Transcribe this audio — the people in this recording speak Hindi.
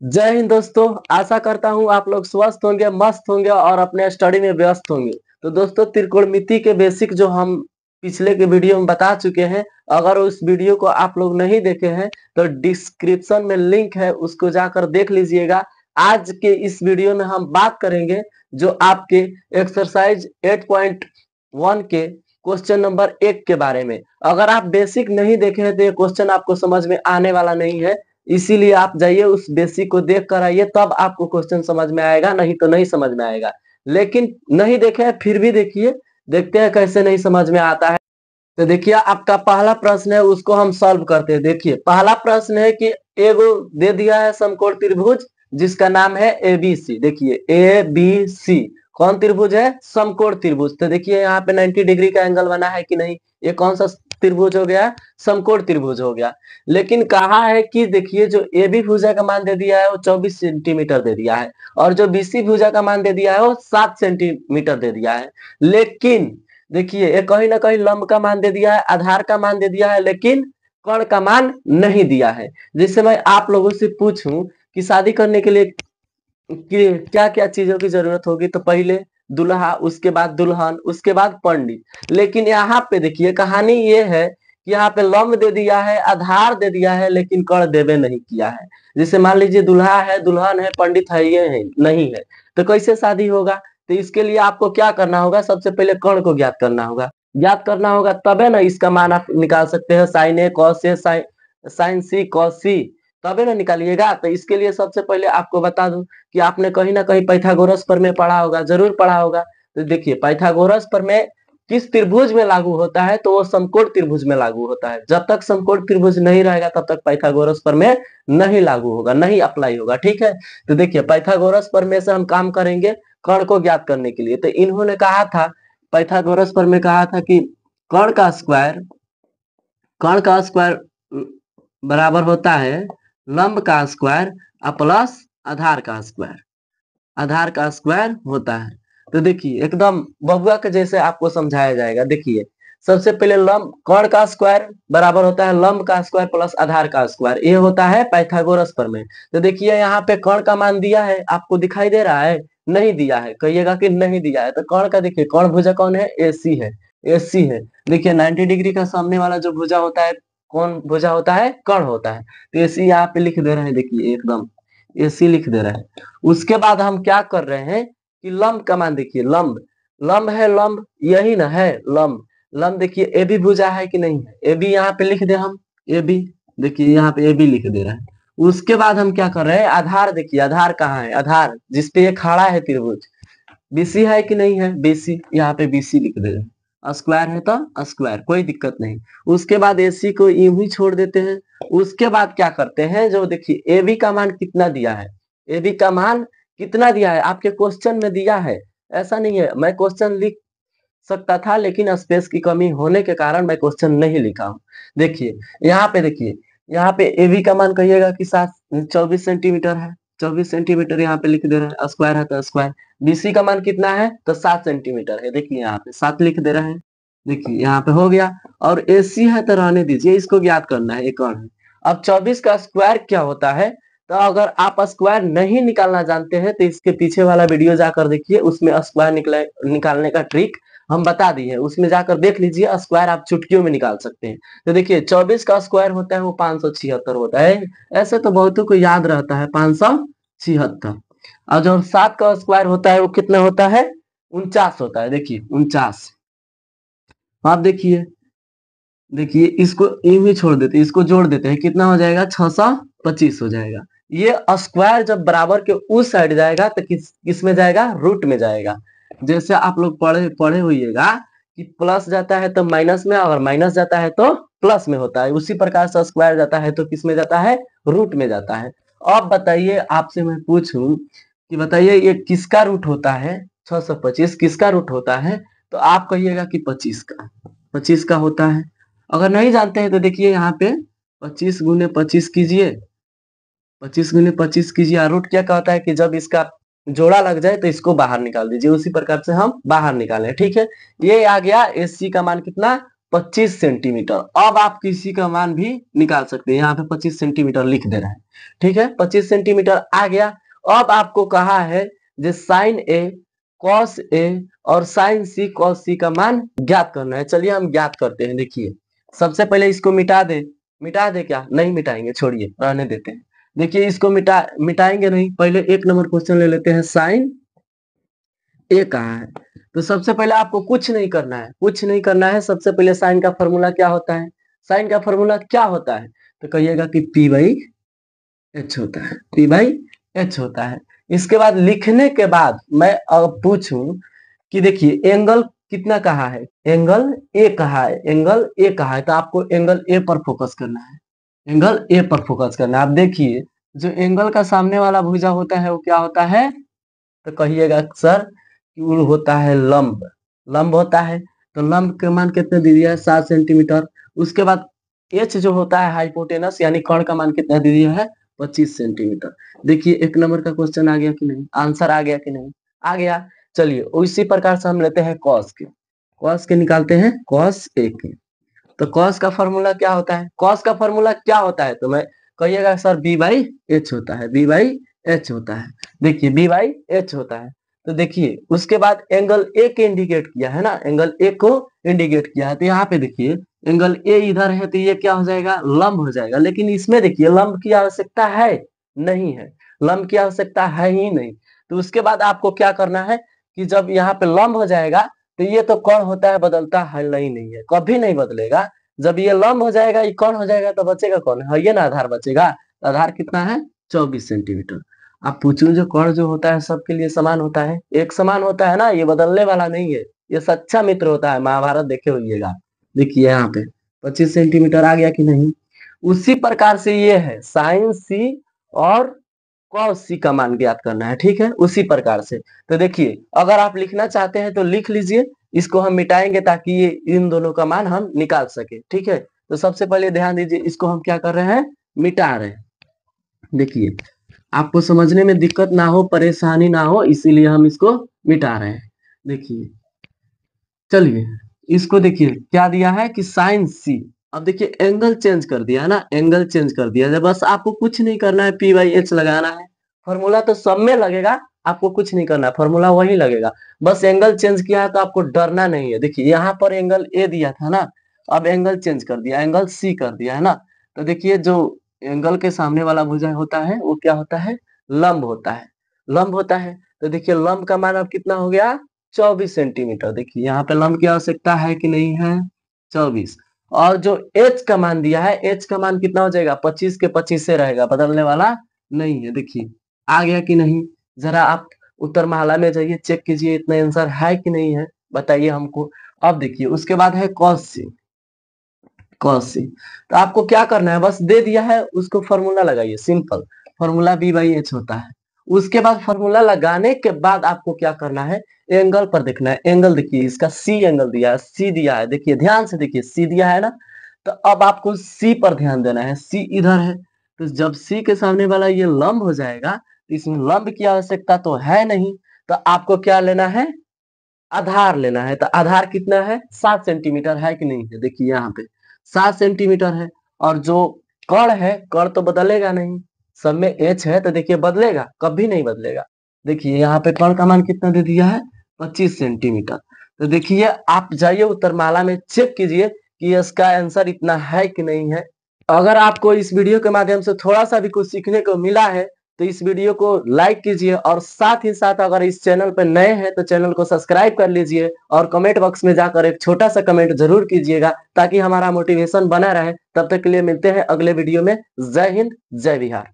जय हिंद दोस्तों। आशा करता हूँ आप लोग स्वस्थ होंगे, मस्त होंगे और अपने स्टडी में व्यस्त होंगे। तो दोस्तों, त्रिकोणमिति के बेसिक जो हम पिछले के वीडियो में बता चुके हैं, अगर उस वीडियो को आप लोग नहीं देखे हैं तो डिस्क्रिप्शन में लिंक है, उसको जाकर देख लीजिएगा। आज के इस वीडियो में हम बात करेंगे जो आपके एक्सरसाइज 8.1 के क्वेश्चन नंबर 1 के बारे में। अगर आप बेसिक नहीं देखे हैं तो ये क्वेश्चन आपको समझ में आने वाला नहीं है, इसीलिए आप जाइए उस बेसिक को देख कर आइए, तब आपको क्वेश्चन समझ में आएगा, नहीं तो नहीं समझ में आएगा। लेकिन नहीं देखे हैं फिर भी देखिए, देखते हैं कैसे नहीं समझ में आता है। तो देखिए, आपका पहला प्रश्न है, उसको हम सॉल्व करते हैं। देखिए, पहला प्रश्न है कि एगो दे दिया है समकोण त्रिभुज जिसका नाम है एबीसी। देखिए ए बी सी कौन त्रिभुज है? समकोण त्रिभुज। तो देखिए यहाँ पे 90 डिग्री का एंगल बना है कि नहीं? ये कौन सा त्रिभुज हो गया? समकोण त्रिभुज हो गया। लेकिन कहा है कि देखिए, जो ए बी भुजा का मान दे दिया है वो 24 सेंटीमीटर दे दिया है, और जो बीसी भुजा का मान दे दिया है वो 7 सेंटीमीटर दे दिया है। लेकिन देखिए, ये कहीं ना कहीं लंब का मान दे दिया है, आधार का मान दे दिया है, लेकिन कर्ण का मान नहीं दिया है। जैसे मैं आप लोगों से पूछूं कि शादी करने के लिए क्या क्या चीजों की जरूरत होगी, तो पहले दुल्हा, उसके बाद दुल्हन, उसके बाद पंडित। लेकिन यहाँ पे देखिए, कहानी ये है कि यहाँ पे लंब दे दिया है, आधार दे दिया है, लेकिन कर्ण देवे नहीं किया है। जैसे मान लीजिए दुल्हा है, दुल्हन है, पंडित है, ये है नहीं है, तो कैसे शादी होगा? तो इसके लिए आपको क्या करना होगा? सबसे पहले कर्ण को ज्ञात करना होगा। ज्ञात करना होगा तबे ना इसका मान आप निकाल सकते हैं। Sign A cos A, sign C cos सी, तबे ना निकालिएगा। तो इसके लिए सबसे पहले आपको बता दूं कि आपने कहीं ना कहीं पाइथागोरस प्रमेय पढ़ा होगा, जरूर पढ़ा होगा। तो देखिए, पाइथागोरस प्रमेय किस त्रिभुज में लागू होता है? तो वो समकोण त्रिभुज में लागू होता है। जब तक समकोण त्रिभुज नहीं रहेगा तब तक पाइथागोरस प्रमेय नहीं लागू होगा, नहीं अप्लाई होगा। ठीक है, तो देखिए, पाइथागोरस प्रमेय से हम काम करेंगे कर्ण को ज्ञात करने के लिए। तो इन्होंने कहा था, पाइथागोरस प्रमेय कहा था कि कर्ण का स्क्वायर, कर्ण का स्क्वायर बराबर होता है लंब का स्क्वायर प्लस आधार का स्क्वायर, आधार का स्क्वायर होता है। तो देखिए, एकदम बबुआ के जैसे आपको समझाया जाएगा। देखिए, सबसे पहले लंब, कर्ण का स्क्वायर बराबर होता है लंब का स्क्वायर प्लस आधार का स्क्वायर, ये होता है पाइथागोरस प्रमेय। तो देखिए, यहाँ पे कर्ण का मान दिया है, आपको दिखाई दे रहा है? नहीं दिया है, कहिएगा कि नहीं दिया है। तो कर्ण का देखिए, कर्ण भुजा कौन है? एसी है, एसी है। देखिए 90 डिग्री का सामने वाला जो भुजा होता है, कौन भुजा होता है? कर्ण होता है। तो एसी यहाँ पे लिख दे रहे हैं, देखिए एकदम एसी लिख दे रहे हैं। उसके बाद हम क्या कर रहे हैं कि लंब का मान देखिए, लंब, लंब है, लंब यही ना है लंब। लंब देखिए, ए बी भुजा है कि नहीं है? ए बी यहाँ पे लिख दे हम, ए बी, देखिए यहाँ पे ए बी लिख दे रहे हैं। उसके बाद हम क्या कर रहे हैं? आधार देखिए, आधार कहाँ है? आधार जिसपे ये खड़ा है त्रिभुज, बीसी है कि नहीं है? बीसी, यहाँ पे बीसी लिख दे रहे हैं। स्क्वायर है तो स्क्वायर, कोई दिक्कत नहीं। उसके बाद एसी को यूं ही छोड़ देते हैं। उसके बाद क्या करते हैं, जो देखिए ए बी का मान कितना दिया है, ए बी का मान कितना दिया है आपके क्वेश्चन में दिया है। ऐसा नहीं है, मैं क्वेश्चन लिख सकता था, लेकिन स्पेस की कमी होने के कारण मैं क्वेश्चन नहीं लिखा हूँ। देखिए यहाँ पे, देखिए यहाँ पे ए बी का मान कहिएगा कि 24 सेंटीमीटर है, 24 सेंटीमीटर यहाँ पे लिख दे रहे हैं। स्क्वायर है तो स्क्वायर। बीसी का मान कितना है? तो 7 सेंटीमीटर है। देखिए यहाँ पे 7 लिख दे रहे हैं। देखिए यहाँ पे हो गया। और एसी है तो रहने दीजिए, इसको ज्ञात करना है, एक और है। अब 24 का स्क्वायर क्या होता है? तो अगर आप स्क्वायर नहीं निकालना जानते हैं तो इसके पीछे वाला वीडियो जाकर देखिए, उसमें स्क्वायर निकालने का ट्रिक हम बता दिए हैं, उसमें जाकर देख लीजिए। स्क्वायर आप चुटकियों में निकाल सकते हैं। तो देखिए, 24 का स्क्वायर होता है वो 576 होता है। ऐसे तो बहुतों को याद रहता है 576। और जो 7 का स्क्वायर होता है वो कितना होता है? 49 होता है। देखिए 49। आप देखिए, देखिए इसको यूं ही छोड़ देते हैं, इसको जोड़ देते हैं, कितना हो जाएगा? 625 हो जाएगा। ये स्क्वायर जब बराबर के उस साइड जाएगा तो किस में जाएगा? रूट में जाएगा। जैसे आप लोग पढ़े पढ़े होइएगा कि प्लस जाता है तो माइनस में, और माइनस जाता है तो प्लस में होता है। उसी प्रकार से स्क्वायर जाता है तो किस में जाता है? रूट में जाता है। अब बताइए, आपसे मैं पूछूं कि बताइए ये किसका रूट होता है? 625 किसका रूट होता है? तो आप कहिएगा कि 25 का, 25 का होता है। अगर नहीं जानते हैं तो देखिए यहाँ पे 25 गुने 25 कीजिए, 25 गुने 25 कीजिए। और रूट क्या कहता है कि जब इसका जोड़ा लग जाए तो इसको बाहर निकाल दीजिए। उसी प्रकार से हम बाहर निकालें। ठीक है, ये आ गया। एसी का मान कितना? 25 सेंटीमीटर। अब आप किसी का मान भी निकाल सकते हैं, यहाँ पे 25 सेंटीमीटर लिख दे रहे हैं। ठीक है, 25 सेंटीमीटर आ गया। अब आपको कहा है जो साइन ए कॉस ए और साइन सी कॉस सी का मान ज्ञात करना है। चलिए हम ज्ञात करते हैं। देखिए सबसे पहले इसको मिटा दे क्या, नहीं मिटाएंगे, छोड़िए रहने देते हैं। देखिए इसको मिटाएंगे नहीं, पहले एक नंबर क्वेश्चन ले लेते हैं। साइन ए कहा है तो सबसे पहले आपको कुछ नहीं करना है, कुछ नहीं करना है। सबसे पहले साइन का फॉर्मूला क्या होता है, साइन का फॉर्मूला क्या होता है, तो कहिएगा कि पी बाई एच होता है, पी बाई एच होता है। इसके बाद लिखने के बाद मैं अब पूछूं कि देखिए एंगल कितना कहा है, एंगल ए कहा है, एंगल ए कहा है, तो आपको एंगल ए पर फोकस करना है, एंगल ए पर फोकस करना है। आप देखिए जो एंगल का सामने वाला भुजा होता है वो क्या होता है, तो कहिएगा सर कि वो होता है लंब, लंब होता है। तो लंब का मान कितने दे दिया है, 7 सेंटीमीटर। उसके बाद एच जो होता है हाइपोटेनस यानी कर्ण का मान कितना दे दिया है, 25 सेंटीमीटर। देखिए एक नंबर का क्वेश्चन आ गया कि नहीं, आंसर आ गया कि नहीं, आ गया। चलिए उसी प्रकार से हम लेते हैं कॉस के, कॉस के निकालते हैं कॉस ए के। तो कॉस का फॉर्मूला क्या होता है, कॉस का फॉर्मूला क्या होता है, तो मैं कहिएगा सर बी बाई एच होता है, बी बाई एच होता है। देखिए बी बाई एच होता है। तो देखिए उसके बाद एंगल ए के इंडिकेट किया है ना, एंगल ए को इंडिकेट किया है। तो यहाँ पे देखिए एंगल ए इधर है तो ये क्या हो जाएगा, लंब हो जाएगा। लेकिन इसमें देखिए लंब की आवश्यकता है नहीं है, लंब की आवश्यकता है ही नहीं। तो उसके बाद आपको क्या करना है कि जब यहाँ पे लंब हो जाएगा तो ये तो कौन होता है, बदलता है नहीं है, कभी नहीं बदलेगा। जब ये लंब हो जाएगा, ये कौन हो जाएगा, तो बचेगा कौन है, ये ना आधार बचेगा। आधार कितना है, 24 सेंटीमीटर। आप पूछूं जो कर्ण जो होता है सबके लिए समान होता है, एक समान होता है ना, ये बदलने वाला नहीं है, ये सच्चा मित्र होता है। महाभारत देखे होइएगा। देखिए यहाँ पे 25 सेंटीमीटर आ गया कि नहीं। उसी प्रकार से ये है साइन सी और कॉस सी का मान ज्ञात करना है। ठीक है, उसी प्रकार से। तो देखिए अगर आप लिखना चाहते हैं तो लिख लीजिए, इसको हम मिटाएंगे ताकि ये इन दोनों का मान हम निकाल सके। ठीक है, तो सबसे पहले ध्यान दीजिए, इसको हम क्या कर रहे हैं, मिटा रहे हैं। देखिए आपको समझने में दिक्कत ना हो, परेशानी ना हो, इसीलिए हम इसको मिटा रहे हैं। देखिए चलिए इसको देखिए क्या दिया है कि साइन सी। अब देखिए एंगल चेंज कर दिया है ना, एंगल चेंज कर दिया है। बस आपको कुछ नहीं करना है, पी बाई एच लगाना है। फॉर्मूला तो सब में लगेगा, आपको कुछ नहीं करना है, फॉर्मूला वही लगेगा। बस एंगल चेंज किया है तो आपको डरना नहीं है। देखिए यहाँ पर एंगल ए दिया था ना, अब एंगल चेंज कर दिया, एंगल सी कर दिया है ना। तो देखिए जो एंगल के सामने वाला भुजा होता है वो क्या होता है, लंब होता है, लंब होता है। तो देखिए लंब का मान अब कितना हो गया, 24 सेंटीमीटर। देखिए यहाँ पे लंब की आवश्यकता है कि नहीं है, 24। और जो एच का मान दिया है, एच का मान कितना हो जाएगा, 25 के 25 से रहेगा, बदलने वाला नहीं है। देखिए आ गया कि नहीं, जरा आप उत्तर माला में जाइए, चेक कीजिए इतना आंसर है कि नहीं है, बताइए हमको। अब देखिए उसके बाद है कॉस सी, कॉस सी। तो आपको क्या करना है, बस दे दिया है उसको फॉर्मूला लगाइए, simple formula b by h होता है। उसके बाद फॉर्मूला लगाने के बाद आपको क्या करना है, एंगल पर देखना है। एंगल देखिए इसका सी एंगल दिया है, सी दिया है, देखिए ध्यान से देखिए सी दिया है ना। तो अब आपको सी पर ध्यान देना है, सी इधर है। तो जब सी के सामने वाला ये लंब हो जाएगा तो इसमें लंब की आवश्यकता तो है नहीं। तो आपको क्या लेना है, आधार लेना है। तो आधार कितना है, 7 सेंटीमीटर है कि नहीं है, देखिए यहाँ पे 7 सेंटीमीटर है। और जो कर्ण है, कर्ण तो बदलेगा नहीं, सब में एच है तो देखिए बदलेगा, कभी नहीं बदलेगा। देखिए यहाँ पे कर्ण का मान कितना दे दिया है, 25 सेंटीमीटर। तो देखिए आप जाइए उत्तरमाला में चेक कीजिए कि इसका आंसर इतना है कि नहीं है। अगर आपको इस वीडियो के माध्यम से थोड़ा सा भी कुछ सीखने को मिला है तो इस वीडियो को लाइक कीजिए, और साथ ही साथ अगर इस चैनल पर नए हैं तो चैनल को सब्सक्राइब कर लीजिए, और कमेंट बॉक्स में जाकर एक छोटा सा कमेंट जरूर कीजिएगा ताकि हमारा मोटिवेशन बना रहे। तब तक के लिए मिलते हैं अगले वीडियो में। जय हिंद, जय बिहार।